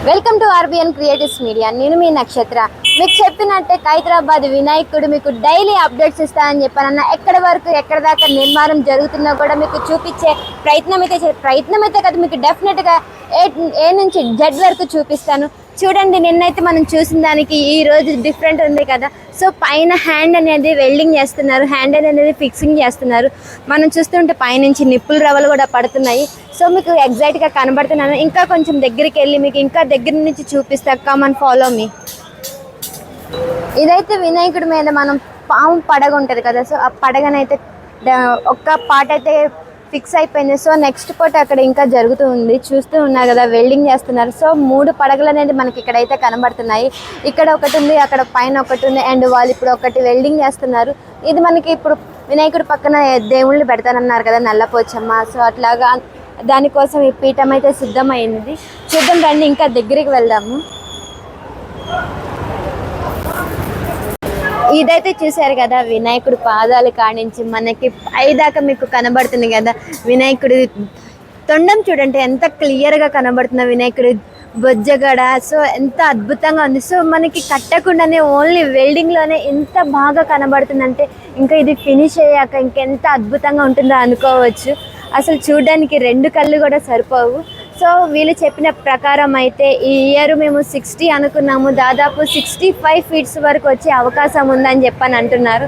Welcome to RBN creatives media. నేను మీ నక్షత్ర. మీకు చెప్పినట్టే హైదరాబాద్ వినాయకుడు మీకు డైలీ అప్డేట్స్ ఇస్తానని చెప్పానన్న. ఎక్కడ దాకా నిర్మాణం జరుగుతుందో కూడా మీకు చూపించే ప్రయత్నం అయితే కదా, మీకు డెఫినెట్గా ఏ నుంచి జెడ్ వరకు చూపిస్తాను. చూడండి, నిన్నైతే మనం చూసిన దానికి ఈ రోజు డిఫరెంట్ ఉంది కదా. సో పైన హ్యాండ్ అనేది వెల్డింగ్ చేస్తున్నారు, హ్యాండ్ అనేది ఫిక్సింగ్ చేస్తున్నారు. మనం చూస్తుంటే పైనుంచి నిప్పుల రవ్వలు కూడా పడుతున్నాయి. సో మీకు ఎగ్జాక్ట్గా కనబడుతున్నాను. ఇంకా కొంచెం దగ్గరికి వెళ్ళి మీకు ఇంకా దగ్గర నుంచి చూపిస్తా. Come on follow me. ఇదైతే వినాయకుడి మీద మనం పాము పడగ ఉంటుంది కదా. సో ఆ పడగనైతే ఒక్క పాట అయితే ఫిక్స్ అయిపోయింది. సో నెక్స్ట్ పార్ట్ అక్కడ ఇంకా జరుగుతూ ఉంది. చూస్తూ ఉన్నారు కదా, వెల్డింగ్ చేస్తున్నారు. సో 3 పడగలు అనేది మనకి ఇక్కడైతే కనబడుతున్నాయి. ఇక్కడ ఒకటి ఉంది, అక్కడ పైన ఒకటి ఉంది, అండ్ వాళ్ళు ఇప్పుడు ఒకటి వెల్డింగ్ చేస్తున్నారు. ఇది మనకి ఇప్పుడు వినాయకుడి పక్కన దేవుళ్ళు పెడతానన్నారు కదా, నల్లపోచమ్మ. సో అట్లాగా దానికోసం ఈ పీఠం అయితే సిద్ధమైంది. చూద్దాం రండి, ఇంకా దగ్గరికి వెళ్దాము. ఇదైతే చూశారు కదా, వినాయకుడు పాదాలు కానించి మనకి పైదాకా మీకు కనబడుతుంది కదా. వినాయకుడి తొండం చూడండి ఎంత క్లియర్గా కనబడుతుంది, వినాయకుడి బొజ్జగడ. సో ఎంత అద్భుతంగా ఉంది. సో మనకి కట్టకుండానే ఓన్లీ వెల్డింగ్లోనే ఎంత బాగా కనబడుతుందంటే ఇంకా ఇది ఫినిష్ అయ్యాక ఇంకెంత అద్భుతంగా ఉంటుందో అనుకోవచ్చు. అసలు చూడడానికి 2 కళ్ళు కూడా సరిపోవు. సో వీళ్ళు చెప్పిన ప్రకారం అయితే ఈ ఇయర్ మేము 60 అనుకున్నాము, దాదాపు 65 ఫీట్స్ వరకు వచ్చే అవకాశం ఉందని చెప్పని అంటున్నారు.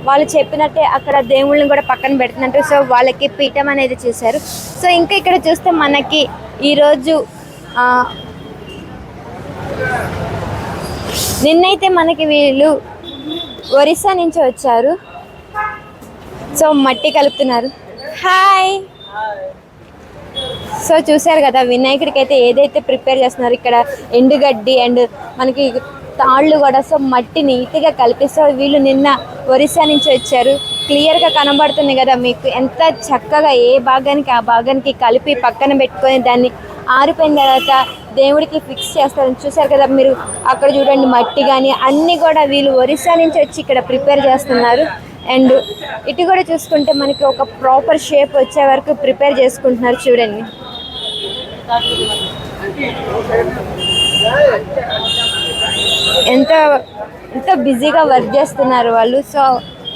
వాళ్ళు చెప్పినట్టే అక్కడ దేవుళ్ళని కూడా పక్కన పెడుతున్నట్టు. సో వాళ్ళకి పీఠం అనేది చేశారు. సో ఇంకా ఇక్కడ చూస్తే మనకి ఈరోజు నిన్నైతే మనకి వీళ్ళు ఒరిస్సా నుంచి వచ్చారు. సో మట్టి కలుపుతున్నారు. హాయ్. సో చూసారు కదా, వినాయకుడికి అయితే ఏదైతే ప్రిపేర్ చేస్తున్నారు, ఇక్కడ ఎండుగడ్డి అండ్ మనకి తాళ్ళు కూడా. సో మట్టి నీట్గా కలిపి. సో వీళ్ళు నిన్న ఒరిస్సా నుంచి వచ్చారు. క్లియర్గా కనబడుతుంది కదా మీకు, ఎంత చక్కగా ఏ భాగానికి ఆ భాగానికి కలిపి పక్కన పెట్టుకొని దాన్ని ఆరిపోయిన తర్వాత దేవుడికి ఫిక్స్ చేస్తారు. చూసారు కదా మీరు, అక్కడ చూడండి మట్టి కానీ అన్నీ కూడా వీళ్ళు ఒరిస్సా నుంచి వచ్చి ఇక్కడ ప్రిపేర్ చేస్తున్నారు. అండ్ ఇటు కూడా చూసుకుంటే మనకి ఒక ప్రాపర్ షేప్ వచ్చే వరకు ప్రిపేర్ చేసుకుంటున్నారు. చూడండి ఎంత బిజీగా వర్క్ చేస్తున్నారు వాళ్ళు. సో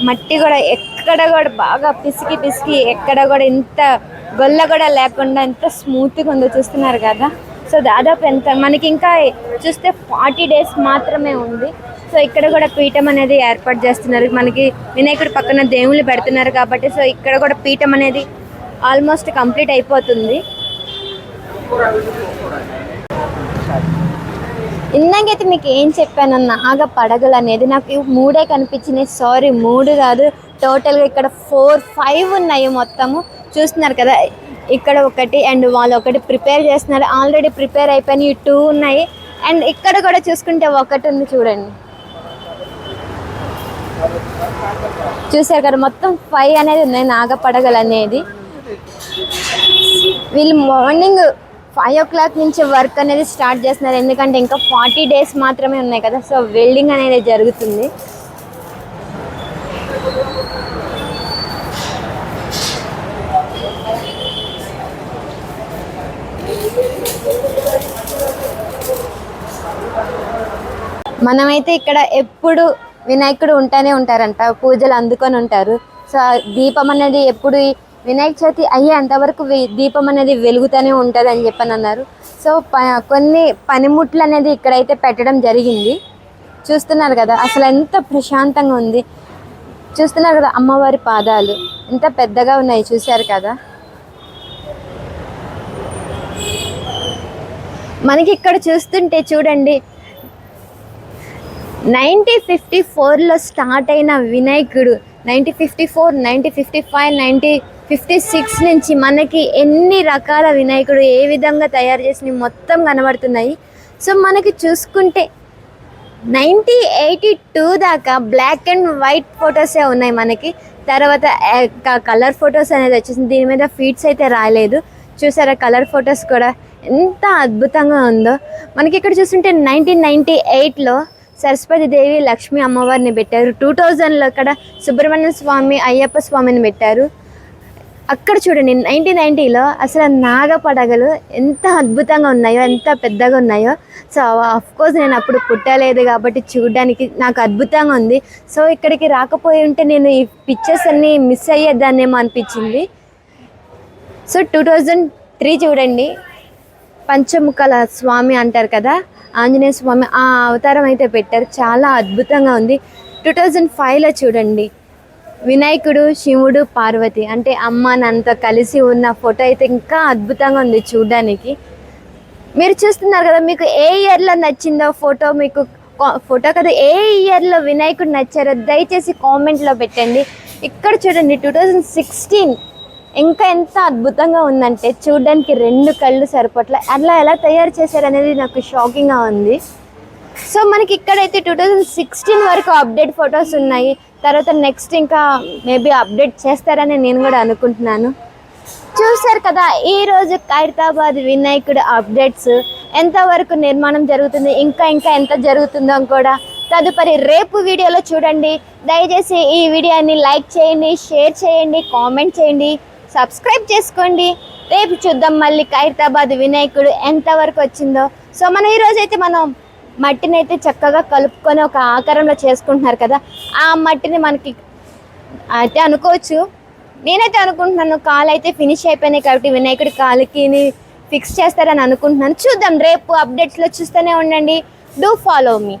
మట్టి కూడా ఎక్కడ కూడా బాగా పిసికి ఎక్కడ కూడా ఇంత గొల్ల కూడా లేకుండా ఎంత స్మూత్గా ఉందో చూస్తున్నారు కదా. సో దాదాపు మనకి ఇంకా చూస్తే 40 డేస్ మాత్రమే ఉంది. సో ఇక్కడ కూడా పీఠం అనేది ఏర్పాటు చేస్తున్నారు. మనకి వినాయకుడి పక్కన దేవుళ్ళు పెడుతున్నారు కాబట్టి సో ఇక్కడ కూడా పీఠం అనేది ఆల్మోస్ట్ కంప్లీట్ అయిపోతుంది. ఇందాకైతే మీకు ఏం చెప్పానన్న, నాగ పడగలు అనేది నాకు 3 కనిపించినాయి. సారీ 3 కాదు, టోటల్గా ఇక్కడ 4-5 ఉన్నాయి మొత్తము. చూస్తున్నారు కదా, ఇక్కడ ఒకటి అండ్ వాళ్ళు ఒకటి ప్రిపేర్ చేస్తున్నారు. ఆల్రెడీ ప్రిపేర్ అయిపోయినాయి 2 ఉన్నాయి. అండ్ ఇక్కడ కూడా చూసుకుంటే ఒకటి ఉంది. చూడండి, చూసారు కదా, మొత్తం 5 అనేది ఉన్నాయి నాగపడగలు అనేది. వీళ్ళు మార్నింగ్ 5 o'clock నుంచి వర్క్ అనేది స్టార్ట్ చేస్తున్నారు. ఎందుకంటే ఇంకా 40 డేస్ మాత్రమే ఉన్నాయి కదా. సో వెల్డింగ్ అనేది జరుగుతుంది. మనమైతే ఇక్కడ ఎప్పుడు వినాయకుడు ఉంటూనే ఉంటారంట, పూజలు అందుకొని ఉంటారు. సో దీపం అనేది ఎప్పుడు వినాయక చవితి అయ్యేంతవరకు దీపం అనేది వెలుగుతూనే ఉంటుంది అని చెప్పని అన్నారు. సో కొన్ని పనిముట్లు అనేది ఇక్కడైతే పెట్టడం జరిగింది. చూస్తున్నారు కదా, అసలు ఎంత ప్రశాంతంగా ఉంది. చూస్తున్నారు కదా, అమ్మవారి పాదాలు ఎంత పెద్దగా ఉన్నాయి. చూశారు కదా, మనకి ఇక్కడ చూస్తుంటే చూడండి, 1954లో స్టార్ట్ అయిన వినాయకుడు 1954, 1955, 1956 నుంచి మనకి ఎన్ని రకాల వినాయకుడు ఏ విధంగా తయారు చేసి మొత్తం కనబడుతున్నాయి. సో మనకి చూసుకుంటే 1982 దాకా బ్లాక్ అండ్ వైట్ ఫొటోసే ఉన్నాయి మనకి. తర్వాత కలర్ ఫొటోస్ అనేది వచ్చేసింది. దీని మీద ఫీట్స్ అయితే రాలేదు. చూసారా, కలర్ ఫొటోస్ కూడా ఎంత అద్భుతంగా ఉందో. మనకి ఇక్కడ చూస్తుంటే 1998లో సరస్వతి దేవి లక్ష్మీ అమ్మవారిని పెట్టారు. 2000లో ఇక్కడ సుబ్రహ్మణ్య స్వామి అయ్యప్ప స్వామిని పెట్టారు. అక్కడ చూడండి 1990లో అసలు నాగపడగలు ఎంత అద్భుతంగా ఉన్నాయో, ఎంత పెద్దగా ఉన్నాయో. సో కోర్స్ నేను అప్పుడు పుట్టలేదు కాబట్టి చూడడానికి నాకు అద్భుతంగా ఉంది. సో ఇక్కడికి రాకపోయి ఉంటే నేను ఈ పిక్చర్స్ అన్నీ మిస్ అయ్యేదాన్నేమో అనిపించింది. సో 2003 చూడండి, పంచముఖల స్వామి అంటారు కదా, ఆంజనేయ స్వామి ఆ అవతారం అయితే పెట్టారు, చాలా అద్భుతంగా ఉంది. 2005లో చూడండి, వినాయకుడు, శివుడు, పార్వతి అంటే అమ్మ నాన్నతో కలిసి ఉన్న ఫోటో అయితే ఇంకా అద్భుతంగా ఉంది చూడడానికి. మీరు చూస్తున్నారు కదా, మీకు ఏ ఇయర్లో నచ్చిందో ఫోటో, మీకు ఫోటో కదా ఏ ఇయర్లో వినాయకుడు నచ్చారో దయచేసి కామెంట్లో పెట్టండి. ఇక్కడ చూడండి 2016 ఇంకా ఎంత అద్భుతంగా ఉందంటే చూడడానికి 2 కళ్ళు సరిపట్ల, అట్లా ఎలా తయారు చేశారనేది నాకు షాకింగ్గా ఉంది. సో మనకి ఇక్కడైతే 2016 వరకు అప్డేట్ ఫొటోస్ ఉన్నాయి. తర్వాత నెక్స్ట్ ఇంకా మేబీ అప్డేట్ చేస్తారని నేను కూడా అనుకుంటున్నాను. చూసారు కదా ఈరోజు ఖైరతాబాద్ వినాయకుడు అప్డేట్స్, ఎంతవరకు నిర్మాణం జరుగుతుంది, ఇంకా ఎంత జరుగుతుందో కూడా తదుపరి రేపు వీడియోలో చూడండి. దయచేసి ఈ వీడియోని లైక్ చేయండి, షేర్ చేయండి, కామెంట్ చేయండి, సబ్స్క్రైబ్ చేసుకోండి. రేపు చూద్దాం మళ్ళీ ఖైరతాబాద్ వినాయకుడు ఎంతవరకు వచ్చిందో. సో మనం ఈరోజైతే మనం మట్టిని అయితే చక్కగా కలుపుకొని ఒక ఆకారంలో చేసుకుంటున్నారు కదా, ఆ మట్టిని మనకి అయితే అనుకోవచ్చు, నేనైతే అనుకుంటున్నాను కాలు అయితే ఫినిష్ అయిపోయినాయి కాబట్టి వినాయకుడి కాలుకి ఫిక్స్ చేస్తారని అనుకుంటున్నాను. చూద్దాం రేపు అప్డేట్స్లో చూస్తూనే ఉండండి. Do follow me.